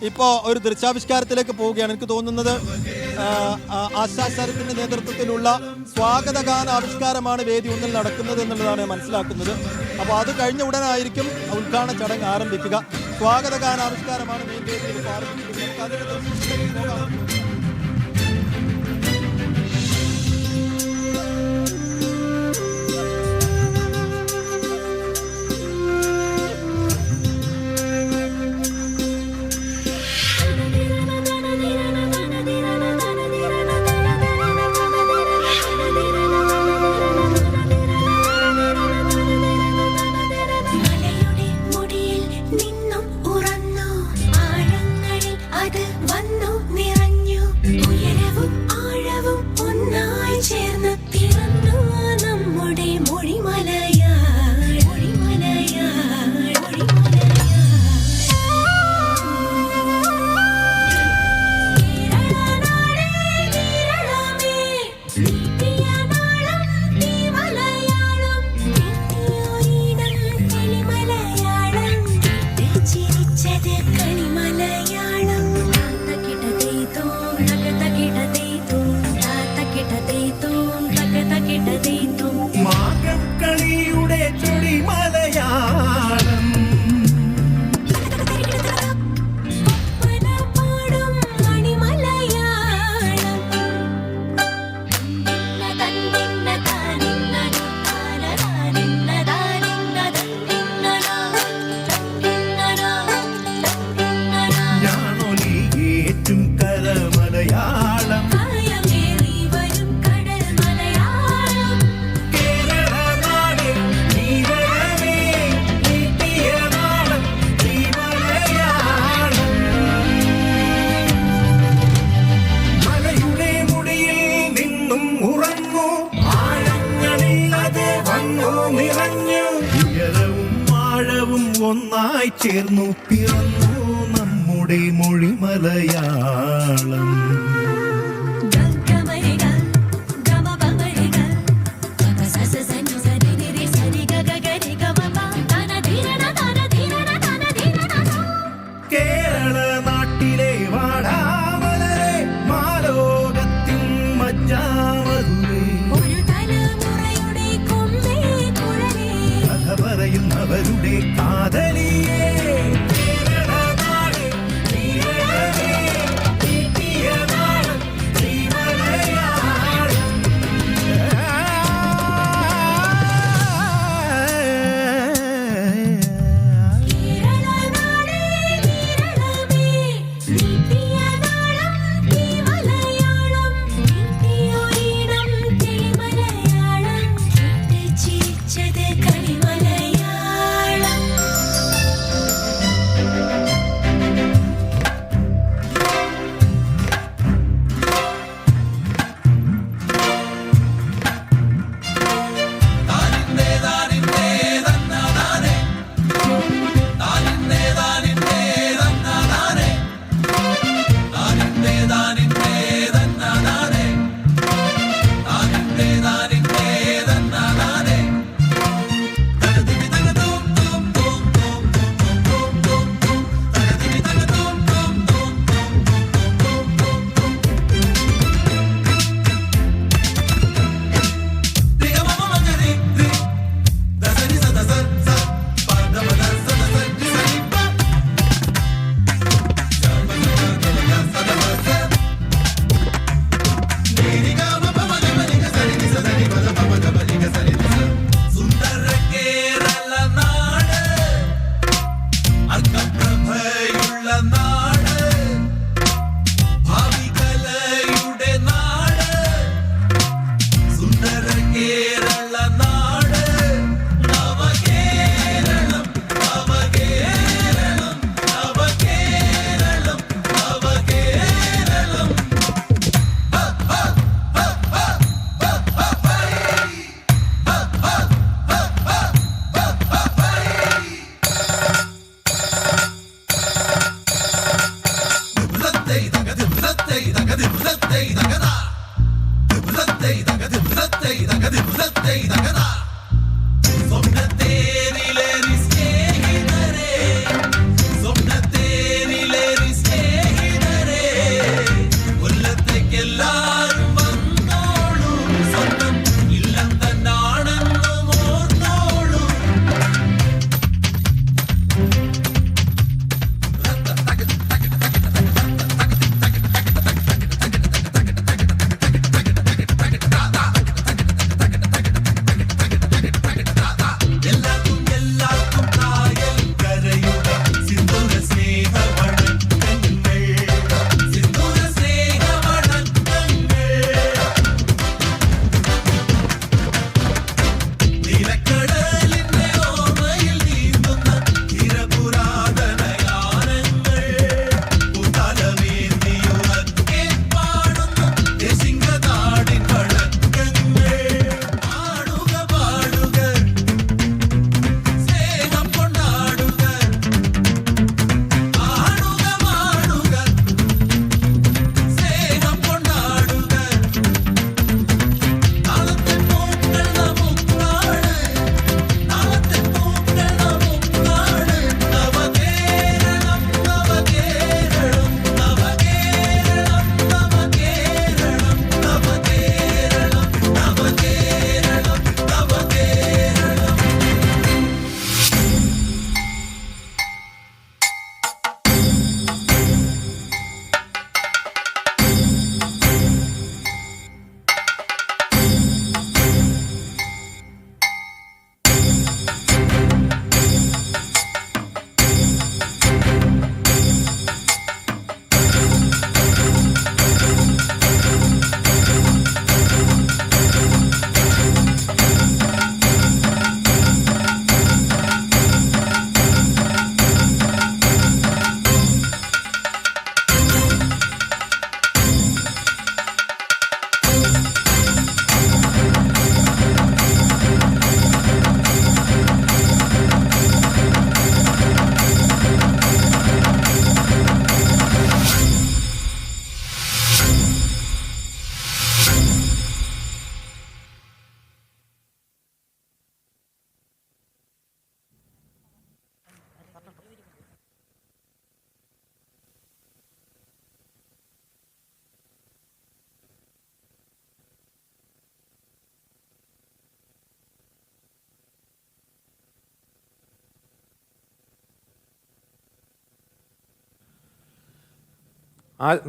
ഇപ്പോൾ ഒരു ദൃശ്യാവിഷ്കാരത്തിലേക്ക് പോവുകയാണ്. എനിക്ക് തോന്നുന്നത് ആശാ ശരത്തിന്റെ നേതൃത്വത്തിലുള്ള സ്വാഗതഗാന ആവിഷ്കാരമാണ് വേദി ഒന്നിൽ നടക്കുന്നത് എന്നുള്ളതാണ് ഞാൻ മനസ്സിലാക്കുന്നത്. അപ്പോൾ അത് കഴിഞ്ഞ ഉടനായിരിക്കും ഉദ്ഘാടന ചടങ്ങ് ആരംഭിക്കുക. സ്വാഗതഗാന ആവിഷ്കാരമാണ് മെയിൻ വേദിയിൽ ആരംഭിക്കുന്നത്. ഒന്നായി ചേർന്നു പിറന്നു നമ്മുടെ മൊഴി മലയാളം. കേരള നാട്ടിലെ വാടാമലരെ മാലോകത്തിൻ മജ്ജാമധുരേ കഥ പറയുന്നവരുടെ കാതലിയേ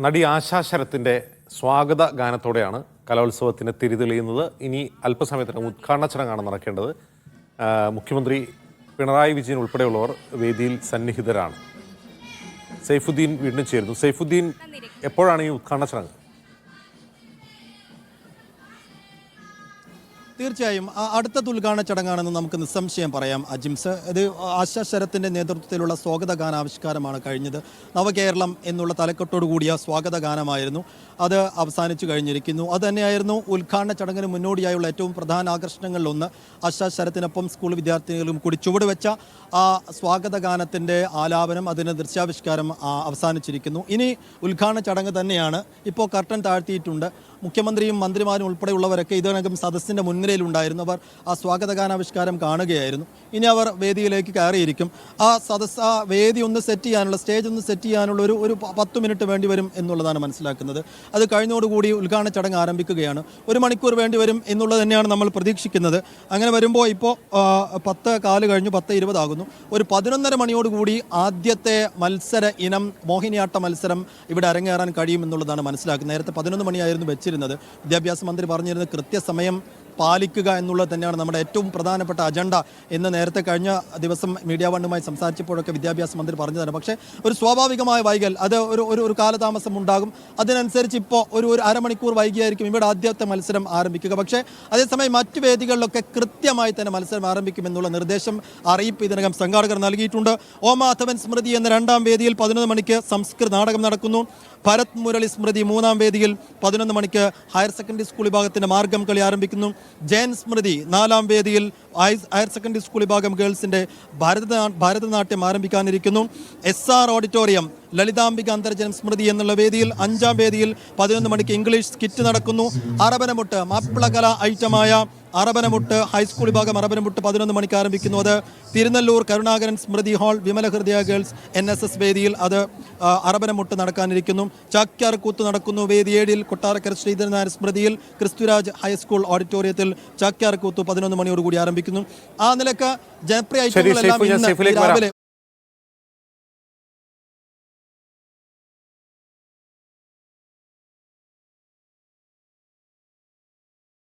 നടി ആശാ ശരത്തിൻ്റെ സ്വാഗത ഗാനത്തോടെയാണ് കലോത്സവത്തിന് തിരിതെളിയുന്നത്. ഇനി അല്പസമയത്തിനകം ഉദ്ഘാടന ചടങ്ങാണ് നടക്കേണ്ടത്. മുഖ്യമന്ത്രി പിണറായി വിജയൻ ഉൾപ്പെടെയുള്ളവർ വേദിയിൽ സന്നിഹിതരാണ്. സൈഫുദ്ദീൻ വീണ്ടും ചേരുന്നു. സൈഫുദ്ദീൻ, എപ്പോഴാണ് ഈ ഉദ്ഘാടന ചടങ്ങ്? തീർച്ചയായും അടുത്ത ഉദ്ഘാടന ചടങ്ങാണെന്ന് നമുക്ക് നിസ്സംശയം പറയാം അജിംസ്. ഇത് ആശാ ശരത്തിൻ്റെ നേതൃത്വത്തിലുള്ള സ്വാഗത ഗാനാവിഷ്കാരമാണ് കഴിഞ്ഞത്. നവകേരളം എന്നുള്ള തലക്കെട്ടോടു കൂടിയ സ്വാഗത ഗാനമായിരുന്നു. അത് അവസാനിച്ചു കഴിഞ്ഞിരിക്കുന്നു. അതുതന്നെയായിരുന്നു ഉദ്ഘാടന ചടങ്ങിന് മുന്നോടിയായുള്ള ഏറ്റവും പ്രധാന ആകർഷണങ്ങളിലൊന്ന്. ആശാ ശരത്തിനൊപ്പം സ്കൂൾ വിദ്യാർത്ഥികളും കൂടി ചുവടുവെച്ച ആ സ്വാഗത ഗാനത്തിൻ്റെ ആലാപനം, അതിൻ്റെ ദൃശ്യാവിഷ്കാരം അവസാനിച്ചിരിക്കുന്നു. ഇനി ഉദ്ഘാടന ചടങ്ങ് തന്നെയാണ്. ഇപ്പോൾ കർട്ടൻ താഴ്ത്തിയിട്ടുണ്ട്. മുഖ്യമന്ത്രിയും മന്ത്രിമാരും ഉൾപ്പെടെയുള്ളവരൊക്കെ ഇതിനകം സദസ്സിൻ്റെ മുൻനിരയിലുണ്ടായിരുന്നു. അവർ ആ സ്വാഗതഗാനാവിഷ്കാരം കാണുകയായിരുന്നു. ഇനി അവർ വേദിയിലേക്ക് കയറിയിരിക്കും. ആ വേദി ഒന്ന് സെറ്റ് ചെയ്യാനുള്ള, സ്റ്റേജ് ഒന്ന് സെറ്റ് ചെയ്യാനുള്ള ഒരു 10 മിനിറ്റ് വേണ്ടി വരും എന്നുള്ളതാണ് മനസ്സിലാക്കുന്നത്. അത് കഴിഞ്ഞോടുകൂടി ഉദ്ഘാടന ചടങ്ങ് ആരംഭിക്കുകയാണ്. 1 മണിക്കൂർ വേണ്ടി വരും എന്നുള്ളത് തന്നെയാണ് നമ്മൾ പ്രതീക്ഷിക്കുന്നത്. അങ്ങനെ വരുമ്പോൾ ഇപ്പോൾ 10:15 കഴിഞ്ഞു, 10:20 ആകുന്നു. ഒരു 11:30 മണിയോടുകൂടി ആദ്യത്തെ മത്സര ഇനം മോഹിനിയാട്ട മത്സരം ഇവിടെ അരങ്ങേറാൻ കഴിയുമെന്നുള്ളതാണ് മനസ്സിലാക്കുന്നത്. നേരത്തെ 11 മണിയായിരുന്നു വെച്ചിരുന്നത്. വിദ്യാഭ്യാസ മന്ത്രി പറഞ്ഞിരുന്നത് കൃത്യസമയം പാലിക്കുക എന്നുള്ളത് തന്നെയാണ് നമ്മുടെ ഏറ്റവും പ്രധാനപ്പെട്ട അജണ്ട എന്ന് നേരത്തെ കഴിഞ്ഞ ദിവസം മീഡിയ വണ്ണുമായി സംസാരിച്ചപ്പോഴൊക്കെ വിദ്യാഭ്യാസ മന്ത്രി പറഞ്ഞതാണ്. പക്ഷേ ഒരു സ്വാഭാവികമായ വൈകൽ, അത് ഒരു കാലതാമസം ഉണ്ടാകും. അതിനനുസരിച്ച് ഇപ്പോൾ ഒരു അരമണിക്കൂർ വൈകിയായിരിക്കും ഇവിടെ ആദ്യത്തെ മത്സരം ആരംഭിക്കുക. പക്ഷേ അതേസമയം മറ്റു വേദികളിലൊക്കെ കൃത്യമായി തന്നെ മത്സരം ആരംഭിക്കുമെന്നുള്ള നിർദ്ദേശം, അറിയിപ്പ് ഇതിനകം സംഘാടകർ നൽകിയിട്ടുണ്ട്. ഒ മാധവൻ സ്മൃതി എന്ന 2ാം വേദിയിൽ 11 മണിക്ക് സംസ്കൃത നാടകം നടക്കുന്നു. ഭരത് മുരളി സ്മൃതി 3ാം വേദിയിൽ 11 മണിക്ക് ഹയർ സെക്കൻഡറി സ്കൂൾ വിഭാഗത്തിൻ്റെ മാർഗം കളി ആരംഭിക്കുന്നു. ജയൻ സ്മൃതി 4ാം വേദിയിൽ ഹയർ സെക്കൻഡറി സ്കൂൾ വിഭാഗം ഗേൾസിൻ്റെ ഭരതനാട്യം ആരംഭിക്കാനിരിക്കുന്നു. SR ഓഡിറ്റോറിയം ലളിതാംബിക അന്തർജനം സ്മൃതി എന്നുള്ള വേദിയിൽ 5ാം വേദിയിൽ 11 മണിക്ക് ഇംഗ്ലീഷ് സ്കിറ്റ് നടക്കുന്നു. അറബനമുട്ട് മാപ്പിളകല ഐറ്റമായ അറബനമുട്ട് ഹൈസ്കൂൾ വിഭാഗം അറബനമുട്ട് 11 മണിക്ക് ആരംഭിക്കുന്നു. അത് തിരുനെല്ലൂർ കരുണാകരൻ സ്മൃതി ഹാൾ വിമലഹൃദയ ഗേൾസ് NSS വേദിയിൽ അത് അറബനമുട്ട് നടക്കാനിരിക്കുന്നു. ചാക്യാർ കൂത്ത് നടക്കുന്നു. വേദി 7-ൽ കൊട്ടാരക്കര ശ്രീധരൻ നായർ സ്മൃതിയിൽ ക്രിസ്തുരാജ് ഹൈസ്കൂൾ ഓഡിറ്റോറിയത്തിൽ ചാക്യാർ കൂത്ത് 11 മണിയോടുകൂടി ആരംഭിക്കുന്നു. ആ നിലക്ക് ജനപ്രിയ ഐറ്റങ്ങളെല്ലാം ഇന്ന് രാവിലെ